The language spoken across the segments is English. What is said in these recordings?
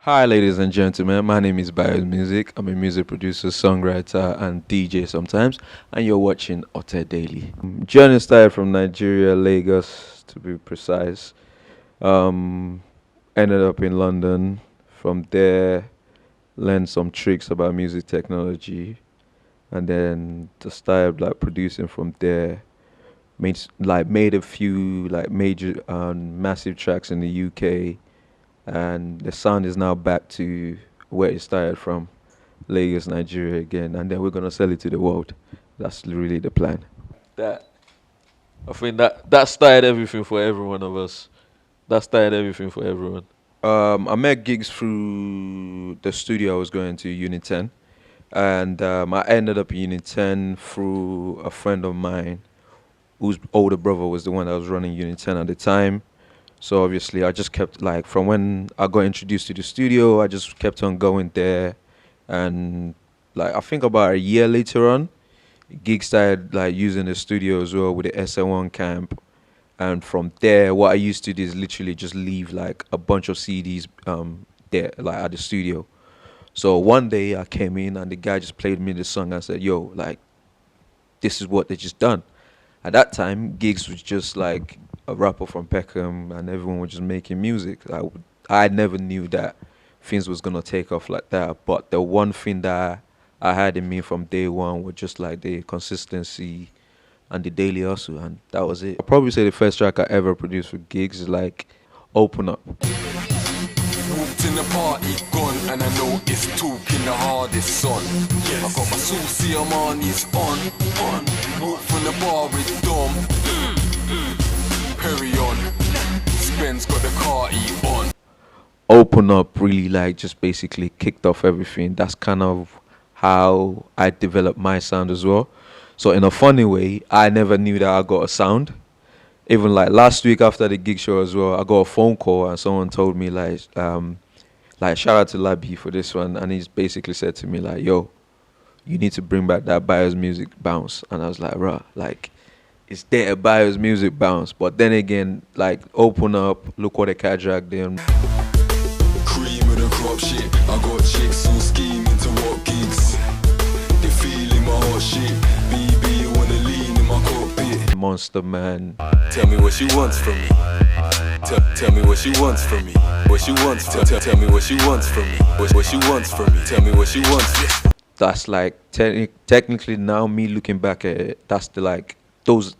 Hi, ladies and gentlemen. My name is Bayoz Muzik. I'm a music producer, songwriter, and DJ sometimes. And you're watching Alte Daily. Journey started from Nigeria, Lagos to be precise. Um, Ended up in London. From there, learned some tricks about music technology, and then just started like producing from there. Made a few like major massive tracks in the UK, and the sound is now back to where it started from, Lagos, Nigeria again, and then we're gonna sell it to the world. That's really the plan. That I think that started everything for every one of us. That started everything for everyone. I met gigs through the studio I was going to, Unit 10, and I ended up in Unit 10 through a friend of mine whose older brother was the one that was running Unit 10 at the time. So obviously, I just kept like from when I got introduced to the studio, I just kept on going there, and like I think about a year later on, gigs started like using the studio as well with the S1 camp, and from there, what I used to do is literally just leave like a bunch of CDs there like at the studio. So one day I came in and the guy just played me the song. I said, "Yo, like this is what they just done." At that time, gigs was just like a rapper from Peckham, and everyone was just making music. I never knew that things was gonna take off like that. But the one thing that I had in me from day one was just like the consistency and the daily hustle, and that was it. I'll probably say the first track I ever produced for gigs is like "Open Up." Walked in the party, gone, and I know it's talking the hardest son. I got my saucy Armani's on. Walk from the bar with Dom. Perry on. Spen's got the car on. "Open Up" really like just basically kicked off everything. That's kind of how I developed my sound as well. So in a funny way, I never knew that I got a sound. Even like last week after the gig show as well, I got a phone call and someone told me like shout out to Labby for this one, and he's basically said to me like, "Yo, you need to bring back that Bayoz Music bounce." And I was like, "Bruh, like is there a Bayoz Music bounce?" But then again, like "Open Up," look what the cat dragged in. Cream of the crop shit. I got chicks all scheming to what gigs. They feeling my hot shit. BB wanna lean in my cockpit. Monster Man. Tell me what she wants from me. Tell me what she wants from me. What she wants. Tell me what she wants from me. What she wants from me. Tell me what she wants. That's like technically now me looking back at it, that's the like those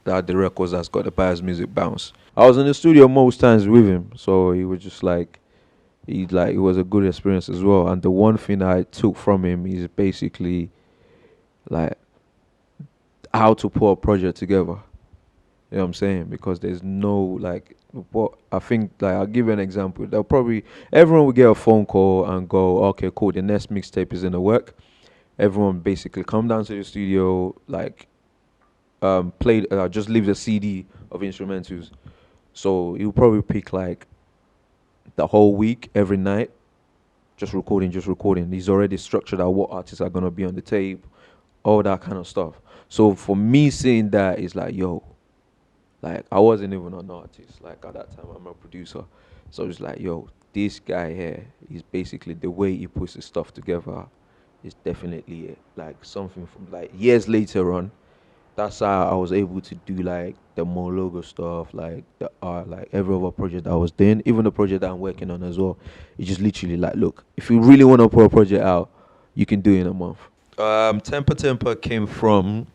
are the records that's got the Bayoz Music bounce. I was in the studio most times with him, so he was just like it was a good experience as well. And the one thing I took from him is basically like how to put a project together. You know what I'm saying? Because there's no like what I think like I'll give you an example. They'll probably everyone will get a phone call and go, "Okay, cool, the next mixtape is in the work." Everyone basically come down to the studio, like play just leave the CD of instrumentals. So you'll probably pick like the whole week, every night, just recording, just recording. He's already structured out what artists are gonna be on the tape, all that kind of stuff. So for me seeing that is like, yo, like I wasn't even an artist. Like at that time I'm a producer. So it's like, yo, this guy here is basically the way he puts his stuff together is definitely like something from like years later on. That's how I was able to do like the Moelogo stuff, like the art, like every other project I was doing, even the project that I'm working on as well. It's just literally like, look, if you really want to put a project out, you can do it in a month. Temper came from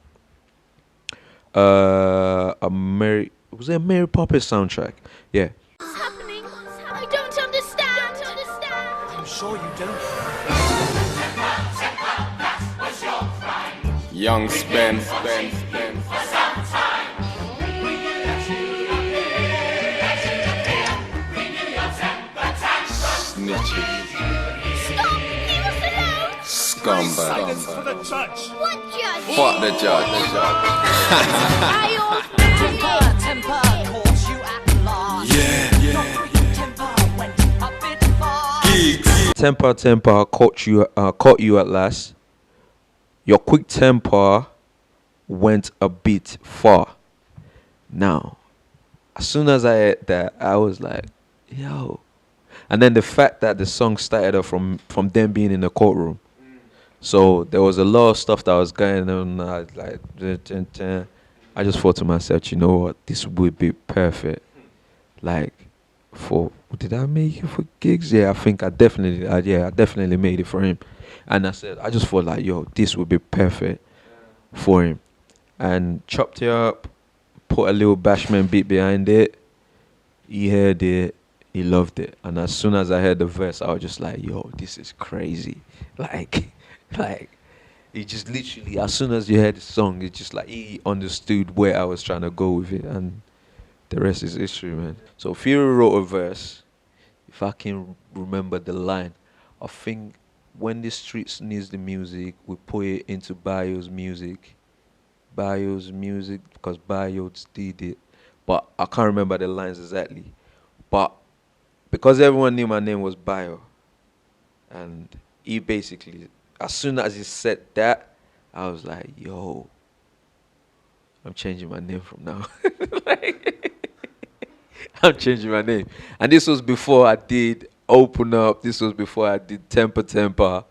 a Mary was it a Mary Poppins soundtrack? Yeah. What's happening? I don't understand. I'm sure you don't. Young Spen. Snitchy. Stop! Leave us alone! Scumbag. For the judge. What judge? Fuck the judge. Bayoz Temper calls you at last. Yeah. Temper went a bit far. Gigs. Temper caught you at last. Your quick temper went a bit far. Now, as soon as I heard that, I was like, yo, And then the fact that the song started off from them being in the courtroom. So there was a lot of stuff that was going on. I just thought to myself, you know what, this would be perfect. Like, for did I make it for gigs? Yeah, I definitely made it for him. And I just thought like, yo, this would be perfect for him. And chopped it up, put a little Bashman beat behind it. He heard it, he loved it. And as soon as I heard the verse, I was just like, yo, this is crazy. Like, like, he just literally, as soon as you heard the song, it's just like he understood where I was trying to go with it. And the rest is history, man. So Fury wrote a verse. If I can remember the line, I think when the streets needs the music, we put it into Bayoz Muzik. Bayoz Muzik, because Bayoz did it. But I can't remember the lines exactly. But because everyone knew my name was Bayo, and he basically, as soon as he said that, I was like, yo, I'm changing my name from now. I'm changing my name. And this was before I did Open Up. This was before I did Temper.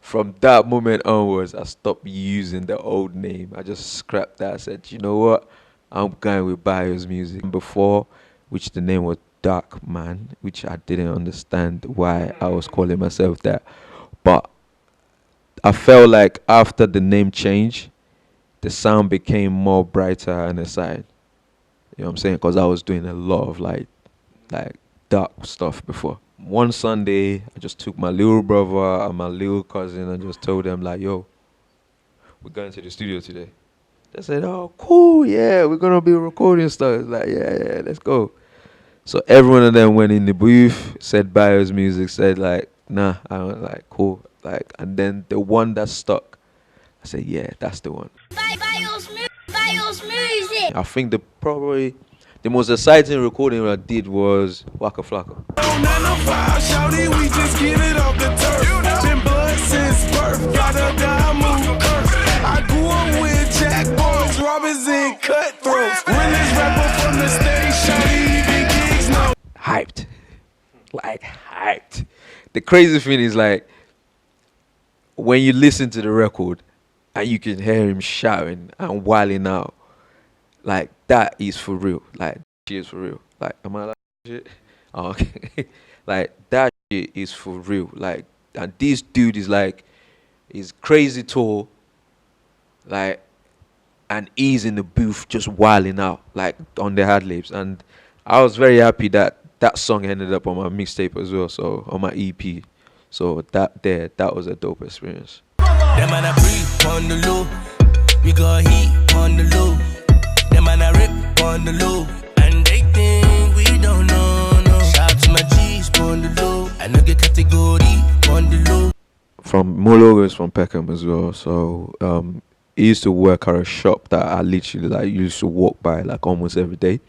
From that moment onwards, I stopped using the old name. I just scrapped that. I said, you know what? I'm going with Bayoz Muzik. Before, which the name was Dark Man, which I didn't understand why I was calling myself that. But I felt like after the name change, the sound became more brighter on the side. You know what I'm saying? Because I was doing a lot of like dark stuff before. One Sunday, I just took my little brother and my little cousin and just told them like, yo, we're going to the studio today. They said, oh, cool, yeah, we're going to be recording stuff. It's like, yeah, let's go. So every one of them went in the booth, said Bayoz Muzik, said like, nah. I was like, cool. Like, and then the one that stuck, I said, yeah, that's the one. Bayoz Muzik. I think probably the most exciting recording I did was Waka Flocka. We just get it off the turf. Been blood since birth. Got a diamond curse. I grew up with jack boys, robbers, and cutthroats. Realest rapper from the stage, shawty even gigs now. Hyped. Like, hyped. The crazy thing is, like, when you listen to the record and you can hear him shouting and wilding out, like, that is for real. Like, shit is for real. Like, am I like shit? Oh, okay. Like, that shit is for real. Like, and this dude is like, he's crazy tall, like, and he's in the booth just wilding out, like, on the ad libs. And I was very happy that that song ended up on my mixtape as well, so on my EP. So that was a dope experience. Them man a breathe on the low. We got heat on the low. Them man a rip on the low. And they think we don't know, no. Shout to my G's on the low. I know get category on the low. From Moelogo is from Peckham as well. So he used to work at a shop that I literally like used to walk by like almost every day.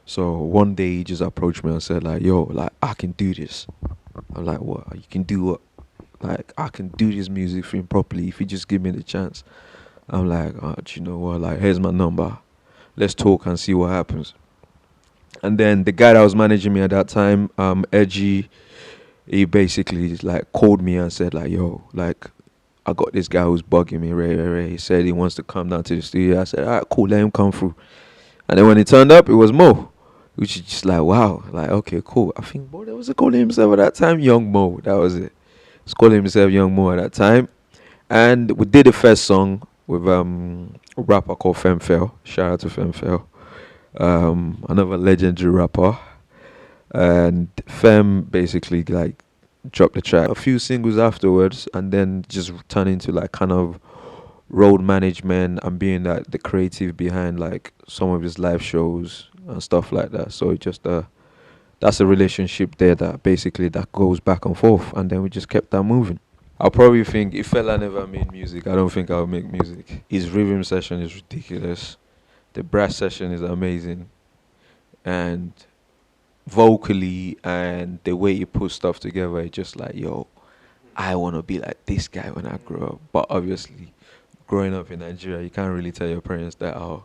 So one day he just approached me and said like, yo, like I can do this. I'm like, what? You can do what? Like, I can do this music thing properly if you just give me the chance. I'm like, oh, do you know what? Like, here's my number. Let's talk and see what happens. And then the guy that was managing me at that time, Edgy, he basically like called me and said like, yo, like, I got this guy who's bugging me, Ray. He said he wants to come down to the studio. I said, all right, cool, let him come through. And then when he turned up, it was Mo. Which is just like, wow, like, okay, cool. I think, boy, there was a calling himself at that time, Young Mo. That was it. He's calling himself Young Mo at that time. And we did the first song with a rapper called Femfel. Shout out to Femfel. Another legendary rapper. And Fem basically, like, dropped the track. A few singles afterwards, and then just turned into, like, kind of road management and being, like, the creative behind, like, some of his live shows and stuff like that. So it just that's a relationship there that basically that goes back and forth, and then we just kept that moving. I'll probably think if Fela never made music, I don't think I would make music. His rhythm session is ridiculous. The brass session is amazing, and vocally and the way he puts stuff together, it's just like, yo, I want to be like this guy when I grow up. But obviously, growing up in Nigeria, you can't really tell your parents that, oh,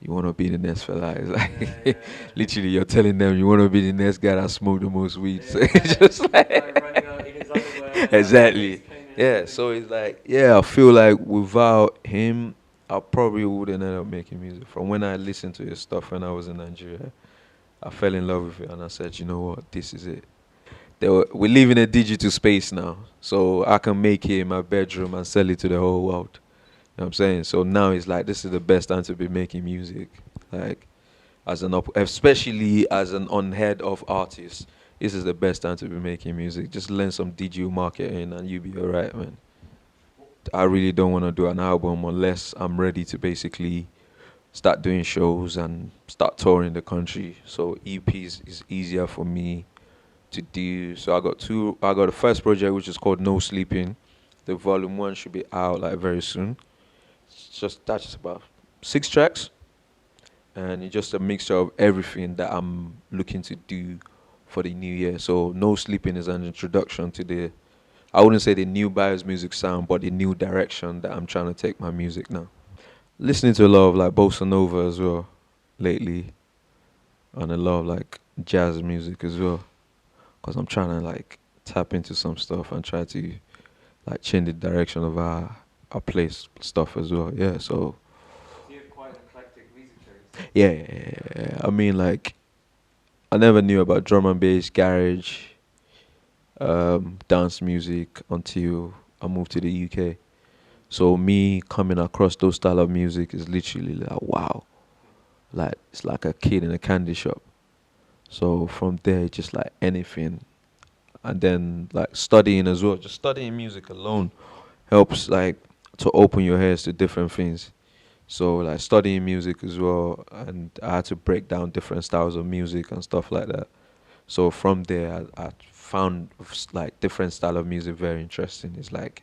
you want to be the next fella. It's like literally you're telling them you want to be the next guy that smoked the most weed. So it's just like exactly. Yeah. So it's like I feel like without him, I probably wouldn't end up making music. From when I listened to his stuff when I was in Nigeria, I fell in love with it and I said, you know what, this is it. We live in a digital space now, so I can make it in my bedroom and sell it to the whole world. You know what I'm saying? So now it's like this is the best time to be making music, like especially as an unheard of artist. This is the best time to be making music. Just learn some digital marketing and you'll be alright, man. I really don't want to do an album unless I'm ready to basically start doing shows and start touring the country. So EPs is easier for me to do. So I got the first project, which is called No Sleeping. The volume 1 should be out like very soon. That's just about 6 tracks, and it's just a mixture of everything that I'm looking to do for the new year. So No Sleeping is an introduction to I wouldn't say the new Bayoz Muzik sound, but the new direction that I'm trying to take my music now. Listening to a lot of like bossa nova as well lately, and a lot of like jazz music as well, because I'm trying to like tap into some stuff and try to like change the direction of our play stuff as well. Yeah, so You have quite eclectic music taste. yeah. I mean, like I never knew about drum and bass, garage, dance music until I moved to the UK. So me coming across those style of music is literally like wow, like it's like a kid in a candy shop. So from there, just like anything, and then like studying as well. Just studying music alone helps like to open your heads to different things. So like studying music as well, and I had to break down different styles of music and stuff like that. So from there, I found like different style of music very interesting. It's like,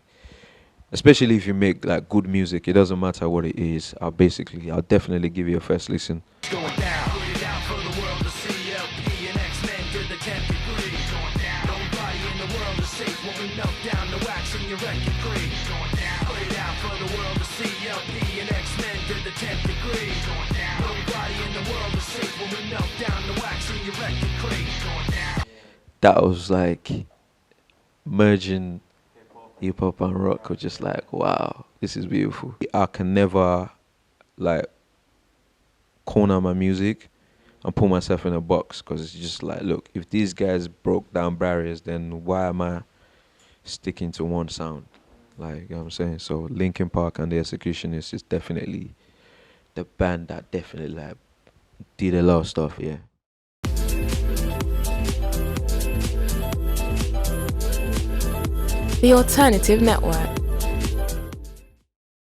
especially if you make like good music, it doesn't matter what it is. I'll definitely give you a first listen. Going down, put it down for the world to see. LP and X-Men to the 10th degree. Going down, nobody in the world is safe when we melt down the wax in your record crease. Going down, put it down for the world to see. LP and X-Men to the 10th degree. Going down, nobody in the world is safe when we melt down the wax in your record crease. Going down. That was like merging hip hop and rock. Was just like wow, this is beautiful. I can never like corner my music and put myself in a box, because it's just like, look, if these guys broke down barriers, then why am I sticking to one sound? Like, you know what I'm saying? So Linkin Park and the Executionists is definitely the band that definitely like did a lot of stuff. Yeah. The Alternative Network.